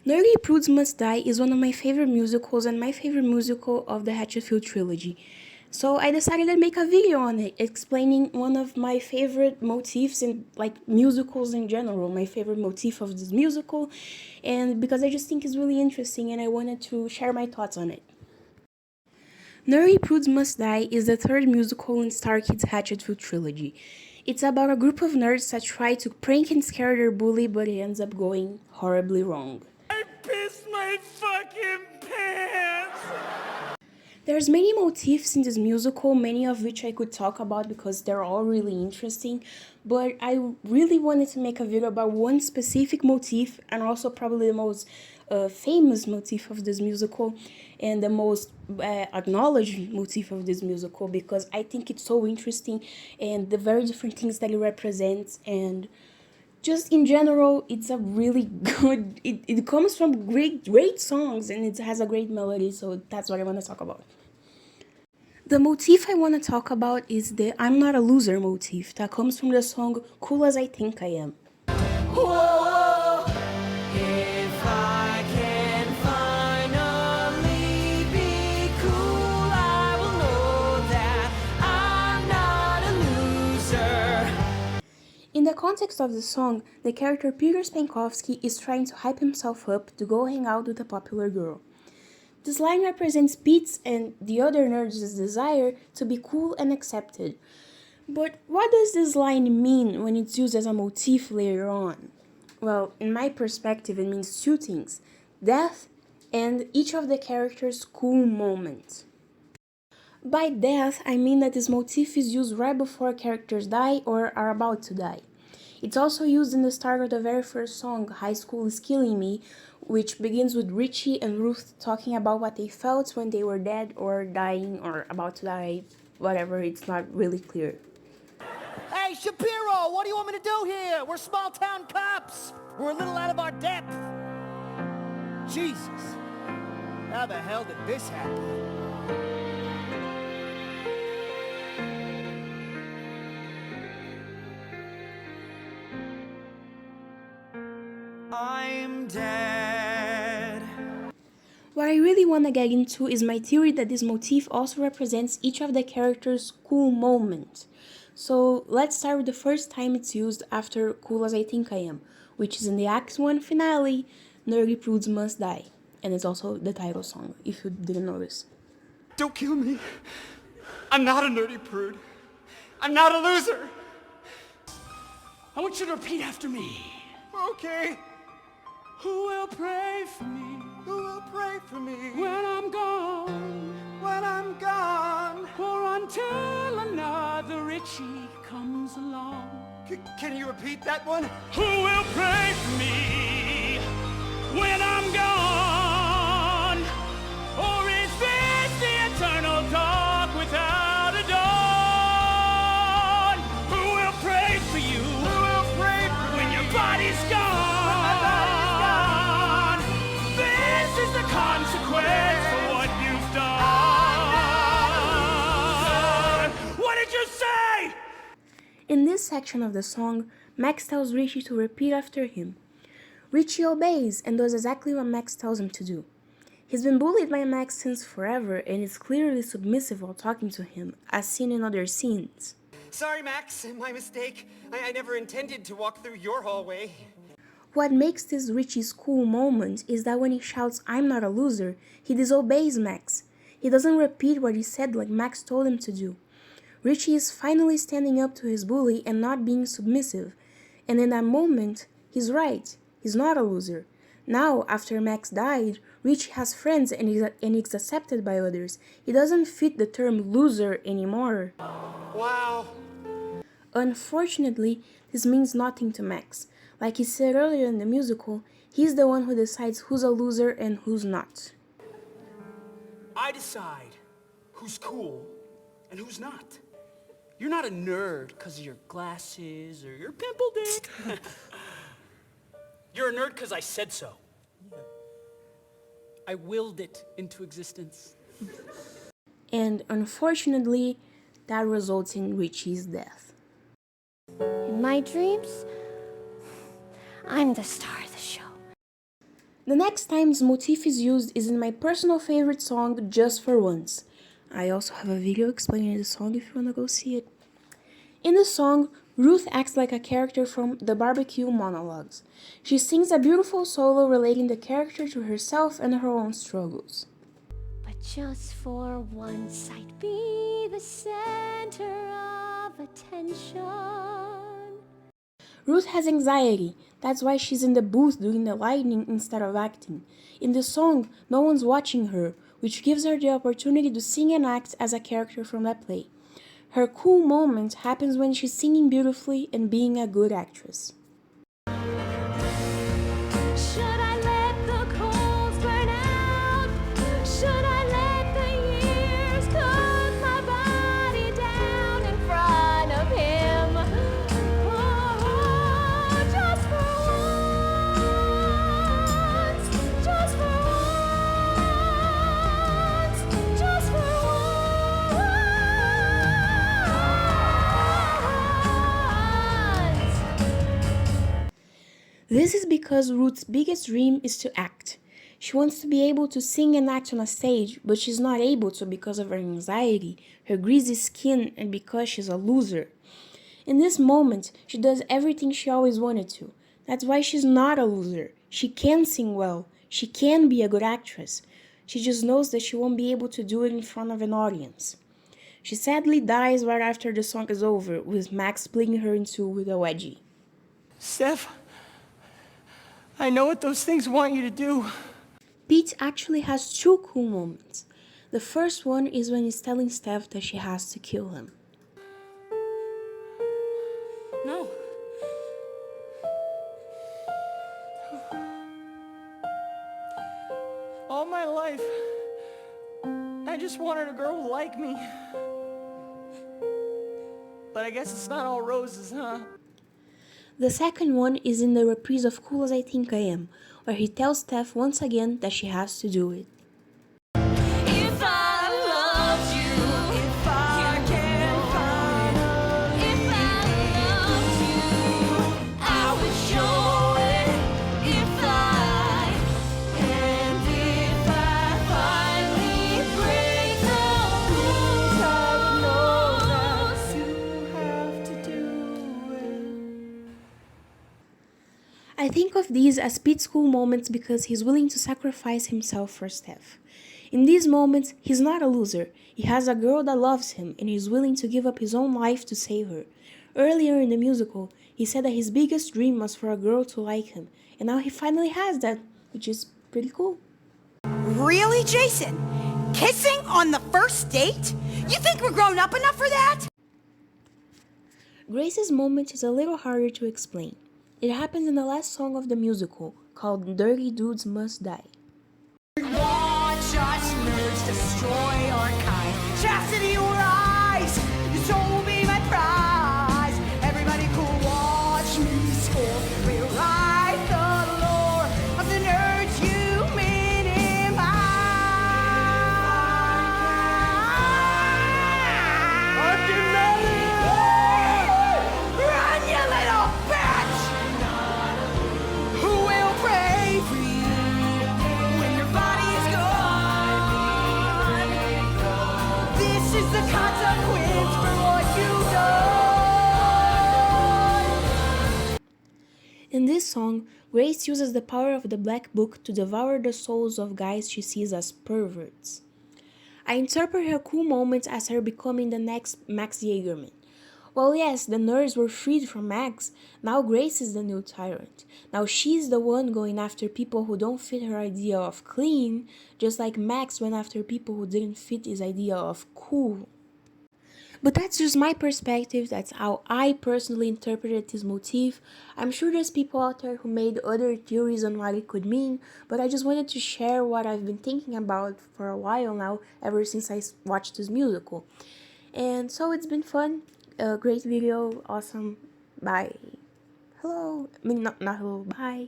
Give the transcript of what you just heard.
Nerdy Prudes Must Die is one of my favorite musicals and my favorite musical of the Hatchetfield trilogy. So I decided to make a video on it, explaining one of my favorite motifs in musicals in general, my favorite motif of this musical, and because I just think it's really interesting and I wanted to share my thoughts on it. Nerdy Prudes Must Die is the third musical in Star Kids' Hatchetfield trilogy. It's about a group of nerds that try to prank and scare their bully, but it ends up going horribly wrong. I pissed my fucking pants! There's many motifs in this musical, many of which I could talk about because they're all really interesting, but I really wanted to make a video about one specific motif and also probably the most famous motif of this musical and the most acknowledged motif of this musical because I think it's so interesting and the very different things that it represents, and just in general, it's a really good, it comes from great songs and it has a great melody, so that's what I want to talk about. The motif I want to talk about is the I'm Not a Loser motif that comes from the song Cool As I Think I Am. Whoa, if I can finally be cool, I will know that I'm not a loser. In the context of the song, the character Peter Spankowski is trying to hype himself up to go hang out with a popular girl. This line represents Pete's and the other nerds' desire to be cool and accepted. But what does this line mean when it's used as a motif later on? Well, in my perspective, it means two things: death and each of the characters' cool moments. By death, I mean that this motif is used right before characters die or are about to die. It's also used in the start of the very first song, High School is Killing Me, which begins with Richie and Ruth talking about what they felt when they were dead or dying or about to die, whatever, it's not really clear. Hey, Shapiro, what do you want me to do here? We're small-town cops. We're a little out of our depth. Jesus, how the hell did this happen? I'm dead. What I really want to get into is my theory that this motif also represents each of the characters' cool moment. So let's start with the first time it's used after Cool As I Think I Am, which is in the Act 1 finale, Nerdy Prudes Must Die. And it's also the title song, if you didn't notice. Don't kill me. I'm not a nerdy prude. I'm not a loser. I want you to repeat after me. Okay. Who will pray for me Who will pray for me when I'm gone? when I'm gone? Or until another Richie comes along. Can you repeat that one? Who will pray for me when I'm gone? Or is this the eternal dark without a dawn? Who will pray for you Who will pray for when me your body's gone? This is the consequence for what you've done. What did you say? In this section of the song, Max tells Richie to repeat after him. Richie obeys and does exactly what Max tells him to do. He's been bullied by Max since forever and is clearly submissive while talking to him, as seen in other scenes. Sorry, Max. My mistake. I never intended to walk through your hallway. What makes this Richie's cool moment is that when he shouts, "I'm not a loser," he disobeys Max. He doesn't repeat what he said like Max told him to do. Richie is finally standing up to his bully and not being submissive. And in that moment, he's right. He's not a loser. Now, after Max died, Richie has friends and is accepted by others. He doesn't fit the term loser anymore. Wow. Unfortunately, this means nothing to Max. Like he said earlier in the musical, he's the one who decides who's a loser and who's not. I decide who's cool and who's not. You're not a nerd because of your glasses or your pimple dick. You're a nerd because I said so. I willed it into existence. And unfortunately, that results in Richie's death. In my dreams, I'm the star of the show. The next time this motif is used is in my personal favorite song, Just for Once. I also have a video explaining the song if you wanna go see it. In the song, Ruth acts like a character from the barbecue monologues. She sings a beautiful solo relating the character to herself and her own struggles. But just for once I'd be the center of attention. Ruth has anxiety, that's why she's in the booth doing the lighting instead of acting. In the song, no one's watching her, which gives her the opportunity to sing and act as a character from that play. Her cool moment happens when she's singing beautifully and being a good actress. Should I let the coals burn out? Should I let the years cook my body down in front of him? Oh, just for once, just for once, just for once. This is because Ruth's biggest dream is to act. She wants to be able to sing and act on a stage, but she's not able to because of her anxiety, her greasy skin, and because she's a loser. In this moment, she does everything she always wanted to. That's why she's not a loser. She can sing well. She can be a good actress. She just knows that she won't be able to do it in front of an audience. She sadly dies right after the song is over, with Max splitting her in two with a wedgie. Steph, I know what those things want you to do. Pete actually has two cool moments. The first one is when he's telling Steph that she has to kill him. No. All my life, I just wanted a girl to like me. But I guess it's not all roses, huh? The second one is in the reprise of Cool as I Think I Am, where he tells Steph once again that she has to do it. If I loved you, if I can find if I loved you, I would show it. If I finally break the rules, I would know that you have to do it. I think of these as Pete's cool moments because he's willing to sacrifice himself for Steph. In these moments, he's not a loser. He has a girl that loves him and he's willing to give up his own life to save her. Earlier in the musical, he said that his biggest dream was for a girl to like him, and now he finally has that, which is pretty cool. Really, Jason? Kissing on the first date? You think we're grown up enough for that? Grace's moment is a little harder to explain. It happens in the last song of the musical, called Nerdy Prudes Must Die. Watch us nerds destroy our kind. Chastity, your eyes, you told me my prize. Everybody could watch me score. Rewrite the lore of the nerds you minimize. Run, you little bitch! Who will pray for you when your body is gone? This is the consequence for what you've done. In this song, Grace uses the power of the Black Book to devour the souls of guys she sees as perverts. I interpret her cool moments as her becoming the next Max Jaegerman. Well, yes, the nerds were freed from Max. Now Grace is the new tyrant. Now she's the one going after people who don't fit her idea of clean, just like Max went after people who didn't fit his idea of cool. But that's just my perspective, that's how I personally interpreted this motif. I'm sure there's people out there who made other theories on what it could mean, but I just wanted to share what I've been thinking about for a while now, ever since I watched this musical. And so it's been fun. A great video, awesome, bye. Hello, I mean not hello, bye.